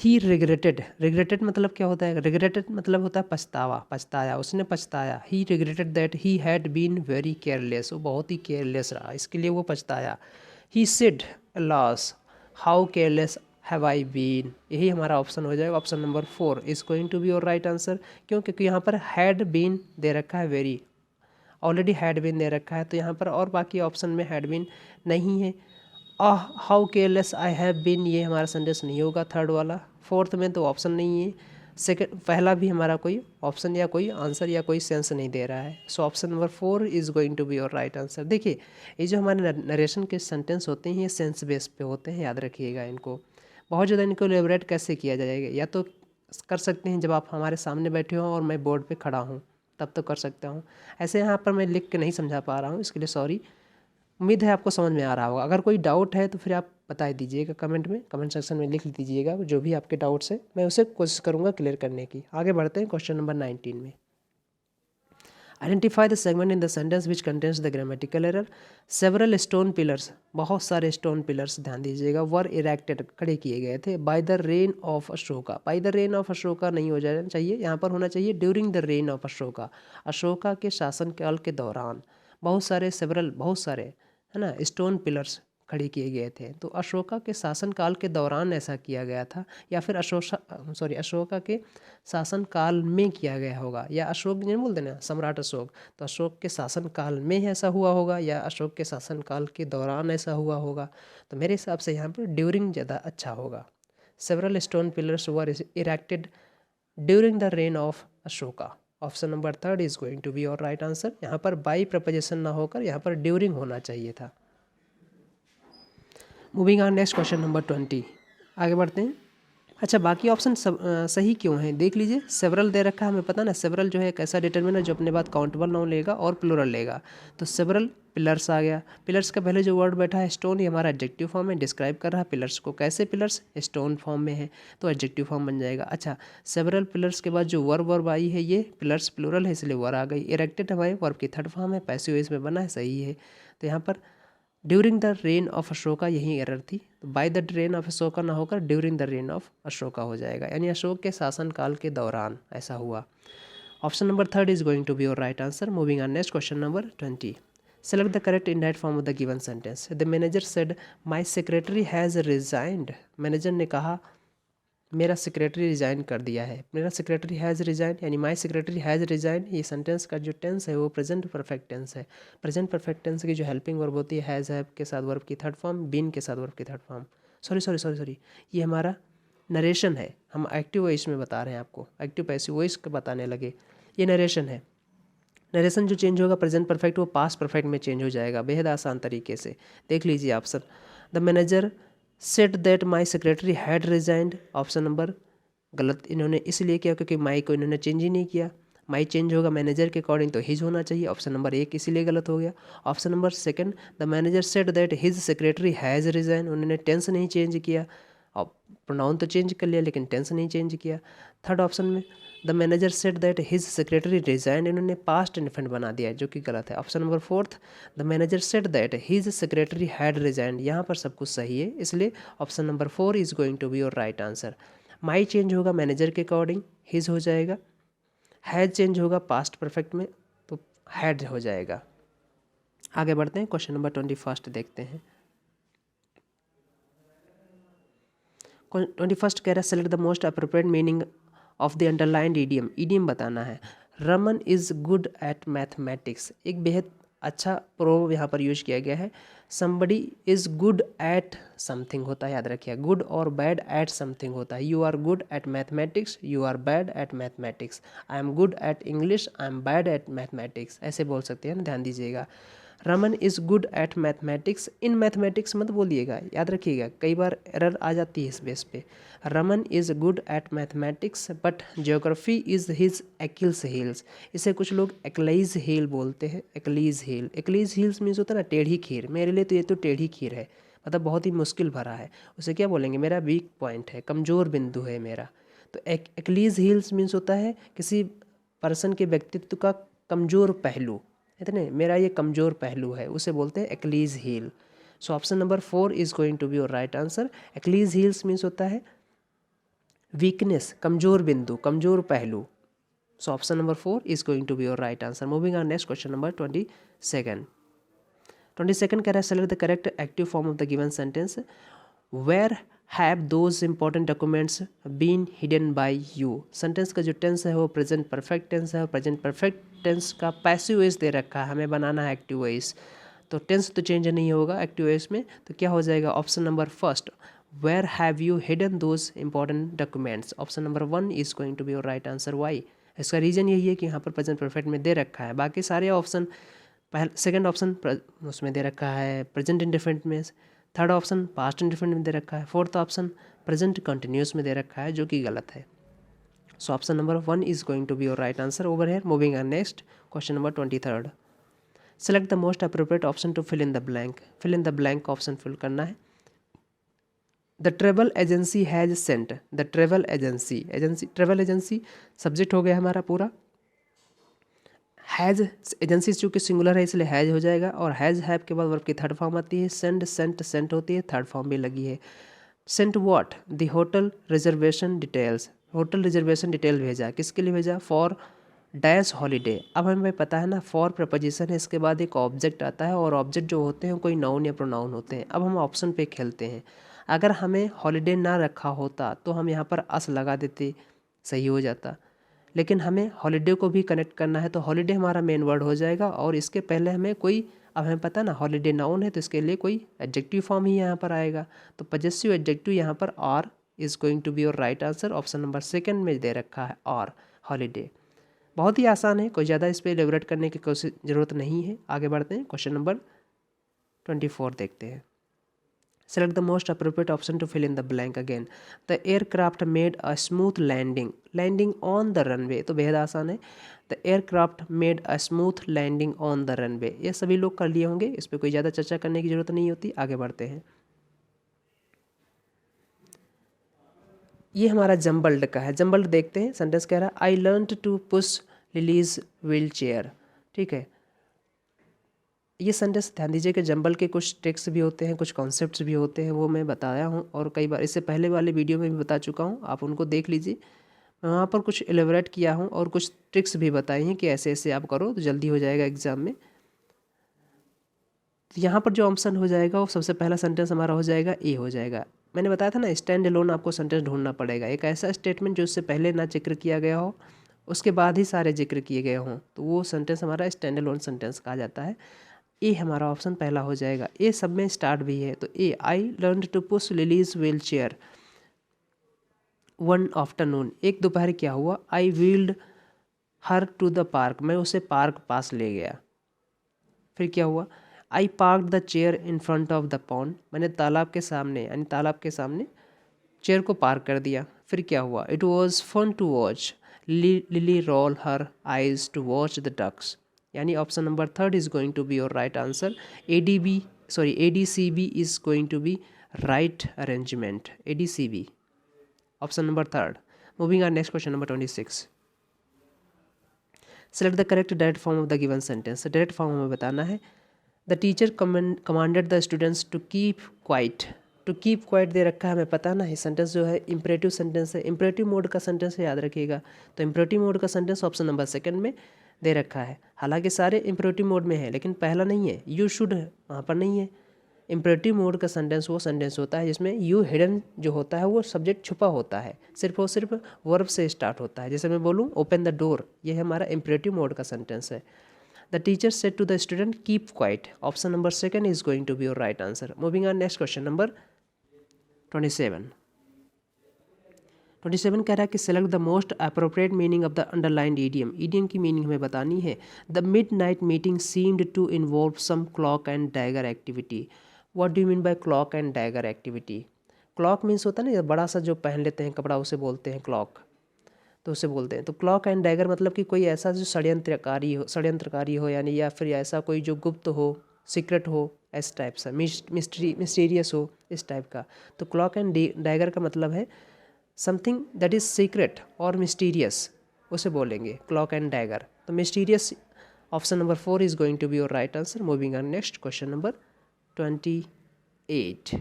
He regretted, regretted मतलब क्या होता है? रिग्रेटेड मतलब होता है पछतावा, पछताया, उसने पछताया। He regretted that he had been very careless, वो बहुत ही केयरलेस रहा, इसके लिए वो पछताया। He said alas how careless have I been, यही हमारा ऑप्शन हो जाएगा। Option number 4 is going to be your right answer. क्यों? क्योंकि यहाँ पर हैड बीन दे रखा है, वेरी ऑलरेडी हैड बीन दे रखा है, तो यहाँ पर और बाकी ऑप्शन में हैड बीन नहीं है। How careless I have been, ये हमारा सेंटेंस नहीं होगा थर्ड वाला। फोर्थ में तो ऑप्शन नहीं है। सेकंड पहला भी हमारा कोई ऑप्शन या कोई आंसर या कोई सेंस नहीं दे रहा है। So option number 4 is going to be your right answer. देखिए ये जो हमारे नरेशन के सेंटेंस होते हैं ये सेंस बेस पे होते हैं, याद रखिएगा इनको। बहुत ज़्यादा इनको एलेबोरेट कैसे किया जाएगा, या तो कर सकते हैं जब आप हमारे सामने बैठे हों और मैं बोर्ड पे खड़ा हूँ, तब तो कर सकता हूँ। ऐसे यहाँ पर मैं लिख के नहीं समझा पा रहा हूँ, इसके लिए सॉरी। उम्मीद है आपको समझ में आ रहा होगा। अगर कोई डाउट है तो फिर आप बता दीजिएगा कमेंट में, कमेंट सेक्शन में लिख दीजिएगा जो भी आपके डाउट्स है, मैं उसे कोशिश करूँगा क्लियर करने की। आगे बढ़ते हैं क्वेश्चन नंबर 19 में। Identify the segment in the sentence which contains the grammatical error. Several stone pillars, बहुत सारे स्टोन पिलर्स ध्यान दीजिएगा, वर इरेक्टेड, खड़े किए गए थे, by the reign of Ashoka. By the reign of Ashoka नहीं हो जाना चाहिए, यहाँ पर होना चाहिए during the reign of Ashoka, Ashoka के शासनकाल के दौरान। बहुत सारे सेवरल, बहुत सारे है ना स्टोन पिलर्स खड़े किए गए थे, तो अशोका के शासनकाल के दौरान ऐसा किया गया था, या फिर अशोका के शासनकाल में किया गया होगा, या अशोक नहीं बोलते ना सम्राट अशोक, तो अशोक के शासनकाल में ऐसा हुआ होगा, या अशोक के शासनकाल के दौरान ऐसा हुआ होगा। तो मेरे हिसाब से यहाँ पर ड्यूरिंग ज़्यादा अच्छा होगा। Several stone pillars were erected during the reign of Ashoka. Option number 3 is going to be your right answer. यहाँ पर बाई प्रपोजिशन ना होकर यहाँ पर ड्यूरिंग होना चाहिए था। Moving on next question number 20। आगे बढ़ते हैं। अच्छा बाकी ऑप्शन सही क्यों है देख लीजिए। सेवरल दे रखा है, हमें पता ना सेवरल जो है एक ऐसा डिटरमिनर जो अपने बाद काउंटेबल नाउन लेगा और प्लूरल लेगा। तो सेवरल पिलर्स आ गया। पिलर्स का पहले जो वर्ड बैठा है स्टोन, ये हमारा एडजेक्टिव फॉर्म में डिस्क्राइब कर रहा है पिलर्स को। कैसे पिलर्स? स्टोन फॉर्म में है, तो एडजेक्टिव फॉर्म बन जाएगा। अच्छा सेवरल पिलर्स के बाद जो वर्ब आई है ये पिलर्स प्लूरल है, इसलिए वर आ गई। इरेक्टेड हमारे वर्ब की थर्ड फॉर्म है, पैसिव वॉइस में बना है, सही है। तो यहाँ पर during the reign of Ashoka यही एरर थी, तो by the reign of Ashoka ना होकर during the reign of Ashoka हो जाएगा, यानी अशोक के शासनकाल के दौरान ऐसा हुआ। Option number 3 is going to be your right answer. Moving on next question number 20। Select the correct indirect form of the given sentence. The manager said my secretary has resigned. Manager ने कहा मेरा secretary resign कर दिया है। मेरा secretary has resign यानी माई secretary has resign, ये sentence का जो टेंस है वो प्रेजेंट परफेक्ट टेंस है। प्रेजेंट परफेक्ट टेंस की जो हेल्पिंग वर्ब होती है हैज़ हैव के साथ वर्ब की थर्ड फॉर्म, बीन के साथ वर्ब की थर्ड फॉर्म। सॉरी ये हमारा नरेशन है, हम एक्टिव वॉइस में बता रहे हैं आपको, एक्टिव पैसिव वॉइस का बताने लगे। ये नरेशन है, नरेशन जो चेंज होगा प्रेजेंट परफेक्ट वो पास्ट परफेक्ट में चेंज हो जाएगा बेहद आसान तरीके से। देख लीजिए option. The manager said that my secretary had resigned, option number गलत इन्होंने इसलिए किया क्योंकि माई को इन्होंने चेंज ही नहीं किया। माई चेंज होगा मैनेजर के अकॉर्डिंग, तो हिज होना चाहिए। ऑप्शन नंबर 1 इसीलिए गलत हो गया। Option number 2, the manager said that his secretary has resign, उन्होंने टेंस नहीं चेंज किया, और प्रोनाउन तो चेंज कर लिया लेकिन टेंस नहीं चेंज किया। थर्ड ऑप्शन में the manager said that his secretary resign, इन्होंने पास्ट इन्फिनिट बना दिया है जो कि गलत है। Option number 4, the manager said that his secretary had resign, यहाँ पर सब कुछ सही है, इसलिए option number 4 is going to be your right answer. My change होगा मैनेजर के अकॉर्डिंग, हिज हो जाएगा। हैज चेंज होगा पास्ट परफेक्ट में, तो हैड हो जाएगा। आगे बढ़ते हैं, क्वेश्चन नंबर 21 देखते हैं। 21 कह रहा है select the most appropriate meaning of the underlined idiom. Idiom बताना है। Raman is good at mathematics, एक बेहद अच्छा प्रोवर्ब यहाँ पर यूज किया गया है। Somebody is good eight something होता है, याद रखिए, गुड और बैड एट समथिंग होता है। You are good at mathematics, you are bad at mathematics. I am good at English, I am bad at mathematics, ऐसे बोल सकते हैं ना, ध्यान दीजिएगा। Raman is good at mathematics, in mathematics मत बोलिएगा, याद रखिएगा, कई बार एरर आ जाती है इस बेस पे। Raman is good at mathematics but geography is his Achilles heels, इसे कुछ लोग एक्लीज हील बोलते हैं, Achilles heel. Achilles heels means होता है ना टेढ़ी खीर, मेरे लिए तो ये तो टेढ़ी खीर है, मतलब बहुत ही मुश्किल भरा है। उसे क्या बोलेंगे, मेरा वीक पॉइंट है, कमज़ोर बिंदु है मेरा। तो एक्लीज हील्स मीन्स होता है किसी पर्सन के व्यक्तित्व का कमज़ोर पहलू, इतने मेरा ये कमज़ोर पहलू है, उसे बोलते हैं Achilles heel. So option number 4 is going to be your right answer. Achilles heels means होता है वीकनेस, कमज़ोर बिंदु, कमज़ोर पहलू। So option number 4 is going to be your right answer. Moving on next question number 22। 22 कह रहा है select the correct active form of the given sentence. Where have those important documents been hidden by you. Sentence का जो tense है वो present perfect tense है, और present perfect tense का पैसिव वॉइस दे रखा है, हमें बनाना है एक्टिव वॉइस, तो टेंस तो चेंज नहीं होगा एक्टिव वॉइस में, तो क्या हो जाएगा option number 1, where have you hidden those important documents. Option number 1 is going to be your right answer. Why, इसका रीज़न यही है कि यहाँ पर प्रेजेंट परफेक्ट में दे रखा है, बाकी सारे ऑप्शन सेकंड ऑप्शन उसमें दे रखा है प्रेजेंट इंडेफिनिट में, थर्ड ऑप्शन पास्ट इंडेफिनिट में दे रखा है, फोर्थ ऑप्शन प्रेजेंट कंटिन्यूस में दे रखा है, जो कि गलत है। So option number 1 is going to be your right answer over here. Moving on next question number 23। Select the most appropriate option to fill in the blank. Fill in the blank option fill करना है। The travel agency has sent, the travel agency, travel agency subject हो गया हमारा पूरा। Has agency चूँकि singular है इसलिए has हो जाएगा, और हैज़ हैव के बाद वर्ब की थर्ड फॉर्म आती है। सेंड सेंट सेंट होती है, थर्ड फॉर्म भी लगी है। Sent what, the hotel reservation details, hotel reservation detail भेजा, किसके लिए भेजा, फॉर डैश हॉलीडे। अब हमें पता है ना फॉर प्रपोजिशन है, इसके बाद एक ऑब्जेक्ट आता है, और ऑब्जेक्ट जो होते हैं कोई नाउन या प्रोनाउन होते हैं। अब हम ऑप्शन पे खेलते हैं, अगर हमें हॉलीडे ना रखा होता तो हम यहाँ पर अस लगा देते, सही हो जाता, लेकिन हमें हॉलीडे को भी कनेक्ट करना है, तो हॉलीडे हमारा मेन वर्ड हो जाएगा, और इसके पहले हमें कोई, अब हमें पता ना हॉलीडे नाउन है तो इसके लिए कोई एडजेक्टिव फॉर्म ही यहाँ पर आएगा, तो पजेसिव एडजेक्टिव यहाँ पर are is going to be your right answer. Option number 2 में दे रखा है आर, हॉलीडे। बहुत ही आसान है, कोई ज़्यादा इस पर एलेबोरेट करने की कोशिश ज़रूरत नहीं है। आगे बढ़ते हैं, क्वेश्चन नंबर 24 देखते हैं। Select the most appropriate option to fill in the blank again. The aircraft made a smooth landing on the runway, तो बेहद आसान है। The aircraft made a smooth landing on the runway, ये सभी लोग कर लिए होंगे, इस पर कोई ज़्यादा चर्चा करने की जरूरत नहीं होती। आगे बढ़ते हैं। ये हमारा जम्बल्ड का है, जम्बल्ड देखते हैं। सेंटेंस कह रहा है I learn to push Lily's wheel chair, ठीक है। ये सेंटेंस ध्यान दीजिए कि जंबल के कुछ ट्रिक्स भी होते हैं, कुछ कॉन्सेप्ट्स भी होते हैं, वो मैं बताया हूँ और कई बार इससे पहले वाले वीडियो में भी बता चुका हूँ, आप उनको देख लीजिए। मैं वहाँ पर कुछ एलेबोरेट किया हूँ और कुछ ट्रिक्स भी बताई हैं कि ऐसे ऐसे आप करो तो जल्दी हो जाएगा एग्जाम में। तो यहाँ पर जो ऑप्शन हो जाएगा वो सबसे पहला सेंटेंस हमारा हो जाएगा ए हो जाएगा। मैंने बताया था ना स्टैंड अलोन आपको सेंटेंस ढूंढना पड़ेगा, एक ऐसा स्टेटमेंट जो उससे पहले ना जिक्र किया गया हो, उसके बाद ही सारे जिक्र किए गए हों, तो वो सेंटेंस हमारा स्टैंड अलोन सेंटेंस कहा जाता है। ए हमारा ऑप्शन पहला हो जाएगा। ए सब में स्टार्ट भी है, तो A I learn to push Lily's wheel chair one afternoon, एक दोपहर क्या हुआ, I wheeled her to the park, मैं उसे पार्क पास ले गया। फिर क्या हुआ, I park the chair in front of the pond, मैंने तालाब के सामने यानी तालाब के सामने चेयर को पार्क कर दिया। फिर क्या हुआ, it was fun to watch Lily roll her eyes to watch the ducks, यानी option number third is going to be your right answer. ADCB is going to be right arrangement, ADCB, option number third. Moving on next question number 26। Select the correct direct form of the given sentence. Direct form हमें बताना है। The teacher commanded the students to keep quiet. To keep quite दे रखा है, हमें पता ना है sentence जो है इंपरेटिव सेंटेंस है, इंपरेटिव मोड का सेंटेंस है, याद रखिएगा। तो इंपरेटिव मोड का सेंटेंस ऑप्शन नंबर सेकंड में दे रखा है। हालांकि सारे इंपरेटिव मोड में है, लेकिन पहला नहीं है, यू शुड वहाँ पर नहीं है। इंपरेटिव मोड का सेंटेंस वो सेंटेंस होता है जिसमें यू हिडन जो होता है वो सब्जेक्ट छुपा होता है, सिर्फ और सिर्फ वर्ब से स्टार्ट होता है। जैसे मैं बोलूँ ओपन द डोर, ये हमारा इंपरेटिव मोड का सेंटेंस है। The teacher said to the student keep quiet, option number second is going to be your right answer. Moving on next question number 27। 27 कह रहा है कि select the most appropriate meaning of the underlined idiom. Idiom की meaning हमें बतानी है। The midnight meeting seemed to involve some cloak and dagger activity. What do you mean by clock and dagger activity? Clock means होता है ना, ये बड़ा सा जो पहन लेते हैं कपड़ा, उसे बोलते हैं क्लॉक, तो उसे बोलते हैं। तो क्लॉक एंड डैगर मतलब कि कोई ऐसा जो षड्यंत्रकारी हो यानी, या फिर ऐसा कोई जो गुप्त हो, सीक्रेट हो, इस टाइप सा, मिस्टीरियस हो, इस टाइप का। तो क्लॉक एंड डैगर का मतलब है समथिंग दैट इज सीक्रेट और मिस्टीरियस, उसे बोलेंगे क्लॉक एंड डैगर। तो mysterious, option number 4 is going to be your right answer. Moving on next question number 28।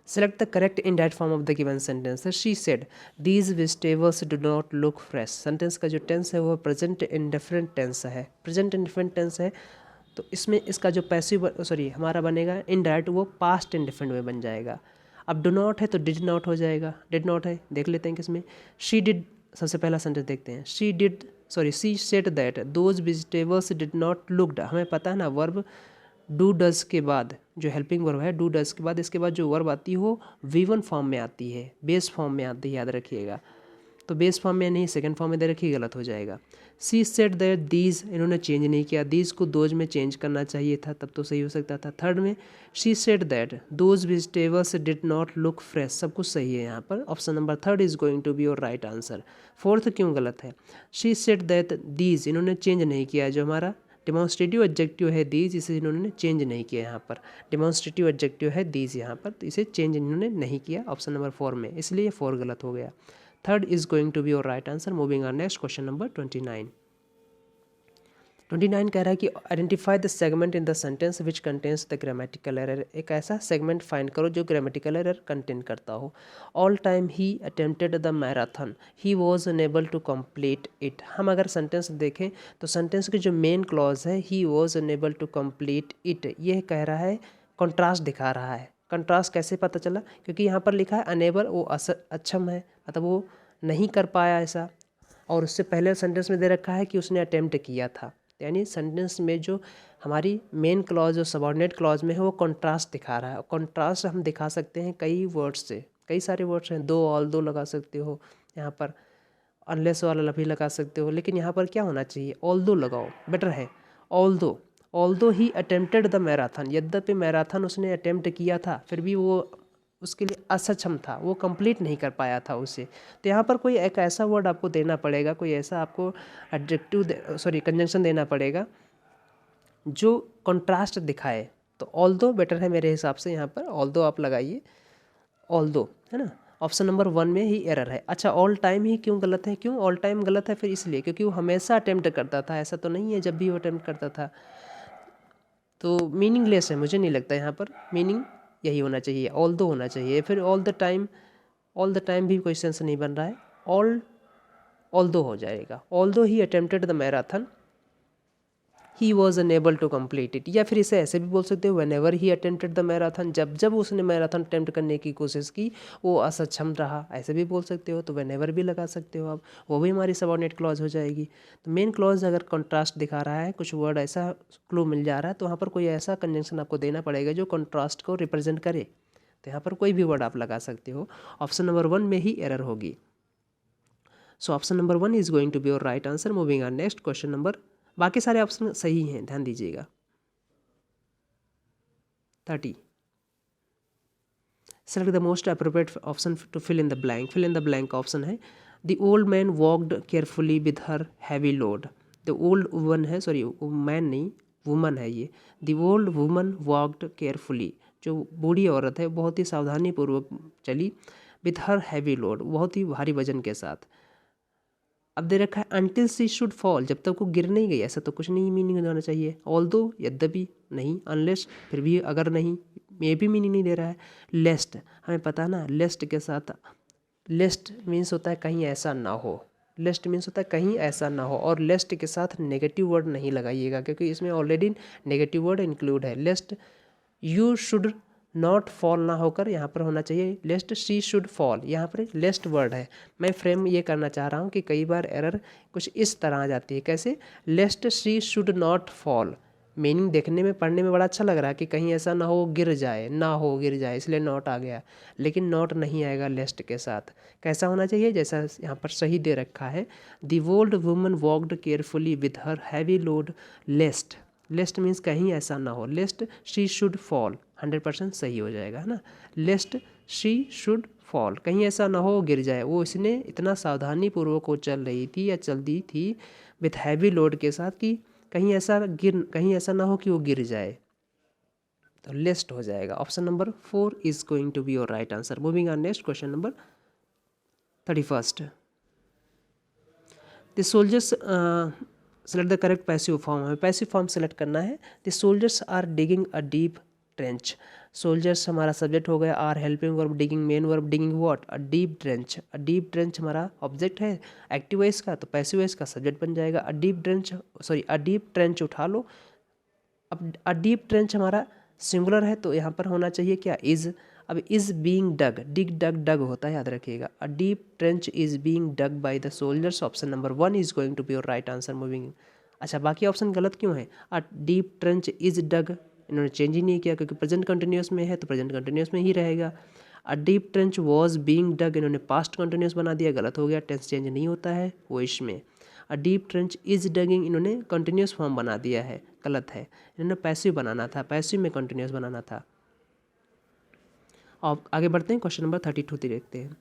Select the correct indirect form of the given sentence. She said, these vegetables do not look fresh. Sentence का जो tense है वो present indefinite tense है। present indefinite tense है तो इसमें इसका जो पैसिव हमारा बनेगा indirect, वो past indefinite में बन जाएगा। अब do not है तो did not हो जाएगा। did not है, देख लेते हैं किसमें। she did, सबसे पहला सेंटेंस देखते हैं। she said that those vegetables did not look, हमें पता है ना वर्ब डू डज के बाद जो हेल्पिंग वर्ब है, डू डज के बाद इसके बाद जो वर्ब आती है वो V1 फॉर्म में आती है, बेस फॉर्म में आती है, याद रखिएगा। तो बेस फॉर्म में नहीं, सेकंड फॉर्म में दे रखिए, गलत हो जाएगा। सी सेड दैट दीज, इन्होंने चेंज नहीं किया, दीज को दोज में चेंज करना चाहिए था, तब तो सही हो सकता था। थर्ड में she said that those vegetables did not look fresh, सब कुछ सही है यहाँ पर। Option number third is going to be your right answer. Fourth क्यों गलत है? शी सेड दैट दीज, इन्होंने चेंज नहीं किया, जो हमारा डिमॉन्स्ट्रेटिव एडजेक्टिव है दीज, इसे इन्होंने चेंज नहीं किया यहाँ पर। डिमॉन्स्ट्रेटिव एडजेक्टिव है दीज यहाँ पर, तो इसे चेंज इन्होंने नहीं किया ऑप्शन नंबर 4 में, इसलिए 4 गलत हो गया। Third is going to be your right answer. Moving on next question number 29। 29 कह रहा है कि identify the segment in the sentence which contains the grammatical error. एक ऐसा सेगमेंट फाइंड करो जो ग्रामेटिकल एरर कंटेन करता हो। All time he attempted the marathon, he was unable to complete it. हम अगर सेंटेंस देखें तो सेंटेंस की जो मेन क्लॉज है he was unable to complete it, यह कह रहा है, कंट्रास्ट दिखा रहा है। कंट्रास्ट कैसे पता चला? क्योंकि यहाँ पर लिखा है अनेबल, वो अक्षम है, मतलब वो नहीं कर पाया ऐसा, और उससे पहले सेंटेंस में दे रखा है कि उसने अटेम्प्ट किया था। यानी सेंटेंस में जो हमारी मेन क्लॉज और सबऑर्डिनेट क्लॉज में है वो कंट्रास्ट दिखा रहा है। कंट्रास्ट हम दिखा सकते हैं कई वर्ड्स से, कई सारे वर्ड्स हैं, दो ऑल दो लगा सकते हो यहाँ पर, अनलेस वाला भी लगा सकते हो, लेकिन यहाँ पर क्या होना चाहिए? ऑल दो लगाओ, बेटर है। ऑल दो ही अटेम्प्टेड द मैराथन, यद्यपि मैराथन उसने अटेम्प्ट किया था, फिर भी वो उसके लिए असक्षम था, वो कंप्लीट नहीं कर पाया था उसे। तो यहाँ पर कोई एक ऐसा वर्ड आपको देना पड़ेगा, कोई ऐसा आपको एडजेक्टिव कंजंक्शन देना पड़ेगा जो कंट्रास्ट दिखाए। तो ऑल दो बेटर है मेरे हिसाब से, यहाँ पर ऑल दो आप लगाइए, ऑल दो, है ना। ऑप्शन नंबर 1 में ही एरर है। अच्छा, ऑल टाइम ही क्यों गलत है? क्यों ऑल टाइम गलत है? फिर इसलिए क्योंकि वो हमेशा अटेम्प्ट करता था, ऐसा तो नहीं है जब भी वो अटेम्प्ट करता था, तो मीनिंगलेस है, मुझे नहीं लगता। यहाँ पर मीनिंग यही होना चाहिए, ऑल दो होना चाहिए। फिर ऑल द टाइम भी कोई सेंस नहीं बन रहा है, ऑल दो हो जाएगा। Although he attempted the marathon he was unable to complete it, या फिर इसे ऐसे भी बोल सकते हो whenever he attempted the marathon, जब उसने मैराथन अटेम्प्ट करने की कोशिश की वो असक्षम रहा, ऐसे भी बोल सकते हो। तो वेन एवर भी लगा सकते हो आप, वो भी हमारी सबऑर्डिनेट क्लॉज हो जाएगी। तो मेन क्लॉज अगर कॉन्ट्रास्ट दिखा रहा है, कुछ वर्ड ऐसा क्लू मिल जा रहा है, तो वहाँ पर कोई ऐसा कंजंक्शन आपको देना पड़ेगा जो कॉन्ट्रास्ट को रिप्रेजेंट करे। तो यहाँ पर कोई भी वर्ड आप लगा सकते हो। ऑप्शन नंबर 1 में ही एरर होगी। So option number 1 is going to be your right answer. Moving on next question number, बाकी सारे ऑप्शन सही हैं, ध्यान दीजिएगा। 30 select the most appropriate option to fill in the blank. Fill in the blank option है the old man walked carefully with her heavy load. The old woman है, sorry man नहीं woman है ये। The old woman walked carefully, जो बूढ़ी औरत है बहुत ही सावधानी पूर्वक चली, विथ हर हैवी लोड, बहुत ही भारी वजन के साथ। अब दे रखा है अनटिल शी शुड फॉल, जब तक वो गिर नहीं गई, ऐसा तो कुछ नहीं मीनिंग होना चाहिए। ऑल्दो यद्यपि, नहीं, अनलेस फिर भी अगर नहीं, मे भी मीनिंग नहीं दे रहा है। लेस्ट हमें पता है ना, लेस्ट के साथ लेस्ट मीन्स होता है कहीं ऐसा ना हो, लेस्ट मीन्स होता है कहीं ऐसा ना हो, और लेस्ट के साथ नेगेटिव वर्ड नहीं लगाइएगा क्योंकि इसमें ऑलरेडी नेगेटिव वर्ड इंक्लूड है। लेस्ट यू शुड नॉट फॉल ना होकर यहाँ पर होना चाहिए लेस्ट शी शुड फॉल, यहाँ पर लेस्ट वर्ड है। मैं फ्रेम ये करना चाह रहा हूँ कि कई बार एरर कुछ इस तरह आ जाती है, कैसे, lest she should not fall, meaning देखने में पढ़ने में बड़ा अच्छा लग रहा है कि कहीं ऐसा ना हो गिर जाए, ना हो गिर जाए, इसलिए नॉट आ गया, लेकिन नॉट नहीं आएगा लेस्ट के साथ। कैसा होना चाहिए, जैसा यहाँ पर सही दे रखा है, the old woman walked carefully with her heavy load lest, lest means कहीं ऐसा ना हो, लेस्ट शी शुड फॉल 100% सही हो जाएगा, है ना। लेस्ट शी शुड फॉल, कहीं ऐसा ना हो गिर जाए, वो इसने इतना सावधानी पूर्वक वो चल रही थी या चलती थी विथ हैवी लोड के साथ कि कहीं ऐसा ना हो कि वो गिर जाए, तो लेस्ट हो जाएगा। Option number 4 is going to be your right answer. Moving on next question number 31। The soldiers, select the correct passive form, हमें पैसिव फॉर्म सेलेक्ट करना है। The soldiers are digging a deep trench, soldiers हमारा subject हो गया, are helping verb, digging main verb, digging what, a deep trench. A deep trench हमारा object है active voice का, तो पैसिव वॉइस का सब्जेक्ट बन जाएगा। अ डीप ट्रेंच, सॉरी अ डीप ट्रेंच उठा लो। अब अ डीप ट्रेंच हमारा सिंगुलर है तो यहाँ पर होना चाहिए क्या, इज। अब इज बीइंग डग, डिग डग डग होता है, याद रखिएगा। A deep trench is being dug by the soldiers, option number 1 is going to be your right answer. Moving, अच्छा बाकी ऑप्शन गलत क्यों है, a deep trench is dug, इन्होंने चेंज ही नहीं किया क्योंकि प्रेजेंट कंटिन्यूस में है तो प्रेजेंट कंटिन्यूस में ही रहेगा। A deep trench was being dug, इन्होंने पास्ट कंटिन्यूस बना दिया, गलत हो गया, टेंस चेंज नहीं होता है वो इसमें। अ डीप ट्रेंच इज डगिंग, इन्होंने कंटिन्यूस फॉर्म बना दिया है, गलत है, इन्होंने पैसिव बनाना था, पैसिव में कंटिन्यूस बनाना था। अब आगे बढ़ते हैं, क्वेश्चन नंबर 32 देखते हैं।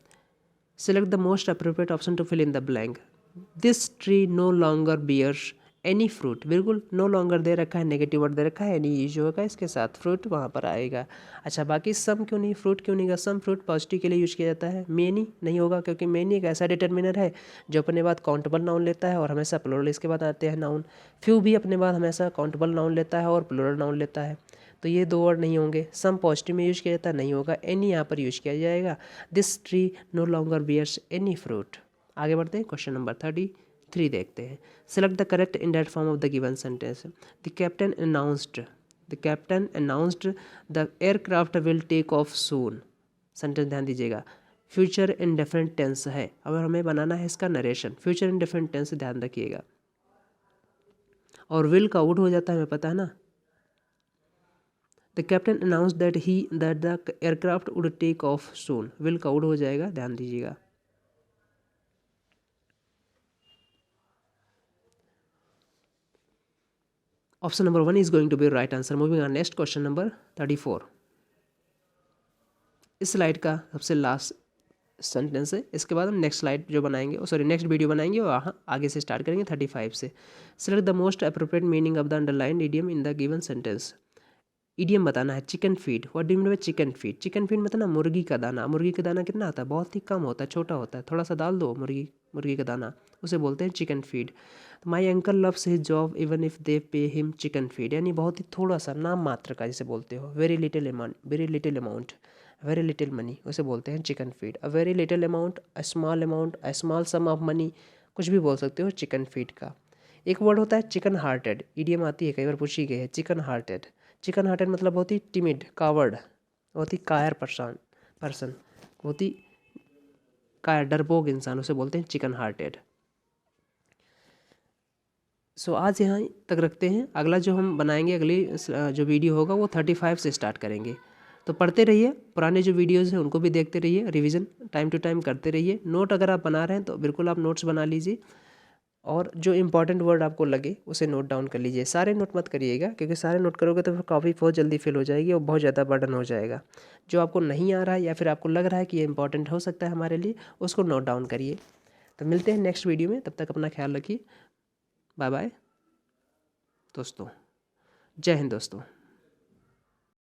Select the most appropriate option to fill in the blank. This tree no longer bears any fruit, बिल्कुल नो लॉन्गर दे रखा है, नेगेटिव वर्ड दे रखा है, एनी जो होगा इसके साथ फ्रूट वहाँ पर आएगा। अच्छा बाकी सम क्यों नहीं, फ्रूट क्यों नहीं, सम फ्रूट पॉजिटिव के लिए यूज किया जाता है। मेनी नहीं होगा क्योंकि मेनी एक ऐसा डिटर्मिनर है जो अपने बाद काउंटेबल नाउन लेता है और हमेशा प्लूरल इसके बाद आते हैं नाउन। फ्यू भी अपने बाद हमेशा काउंटेबल नाउन लेता है और प्लूरल नाउन लेता है, तो ये दो वर्ड नहीं होंगे। सम पॉजिटिव में यूज किया जाता है, नहीं होगा, एनी यहाँ पर यूज किया जाएगा। This tree no longer bears any fruit. आगे बढ़ते हैं, क्वेश्चन नंबर 33 देखते हैं। Select the correct indirect form of the given sentence. The captain announced the aircraft will take off soon. Sentence ध्यान दीजिएगा, फ्यूचर इंडेफिनिट टेंस है, अगर हमें बनाना है इसका नरेशन, फ्यूचर इंडेफिनिट टेंस ध्यान रखिएगा। और विल का वुड हो जाता है, हमें पता है ना। The captain announce that the aircraft would take off soon, will का वुड हो जाएगा, ध्यान दीजिएगा। Option number 1 is going to be right answer. Moving on next question number 34। इस स्लाइड का सबसे लास्ट सेंटेंस है, इसके बाद हम नेक्स्ट स्लाइड जो बनाएंगे, सॉरी नेक्स्ट वीडियो बनाएंगे और आगे से स्टार्ट करेंगे 35 से। Select the most appropriate meaning of the underlined idiom in the given sentence. Idiom बताना है, chicken feed, what do you mean bye chicken feed. Chicken feed मतलब ना मुर्गी का दाना, मुर्गी का दाना कितना आता है, बहुत ही कम होता है, छोटा होता है, थोड़ा सा डाल दो मुर्गी का दाना, उसे बोलते हैं chicken feed. My uncle loves his job even if they pay him chicken feed, यानी बहुत ही थोड़ा सा, नाम मात्र का जिसे बोलते हो, very little amount, very little money, उसे बोलते हैं chicken feed. A very little amount, a small sum of money, कुछ भी बोल सकते हो चिकन फीड का। एक वर्ड होता है चिकन हार्टेड, इडियम आती है, कई बार पूछी गई है, चिकन हार्टेड। चिकन हार्टेड मतलब बहुत ही टिमिड, कावर्ड, बहुत ही कायर पर्सन, बहुत ही कायर डरपोक इंसान, उसे बोलते हैं चिकन हार्टेड। सो आज यहाँ तक रखते हैं, अगला जो हम बनाएंगे, अगली जो वीडियो होगा वो 35 से स्टार्ट करेंगे। तो पढ़ते रहिए, पुराने जो वीडियोज़ हैं उनको भी देखते रहिए, रिवीजन टाइम टू टाइम करते रहिए। नोट अगर आप बना रहे हैं तो बिल्कुल आप नोट्स बना लीजिए। और जो इम्पॉर्टेंट वर्ड आपको लगे उसे नोट डाउन कर लीजिए। सारे नोट मत करिएगा, क्योंकि सारे नोट करोगे तो फिर कॉपी बहुत जल्दी फिल हो जाएगी और बहुत ज़्यादा बर्डन हो जाएगा। जो आपको नहीं आ रहा है या फिर आपको लग रहा है कि ये इंपॉर्टेंट हो सकता है हमारे लिए, उसको नोट डाउन करिए। तो मिलते हैं नेक्स्ट वीडियो में, तब तक अपना ख्याल रखिए। बाय बाय दोस्तों, जय हिंद दोस्तों।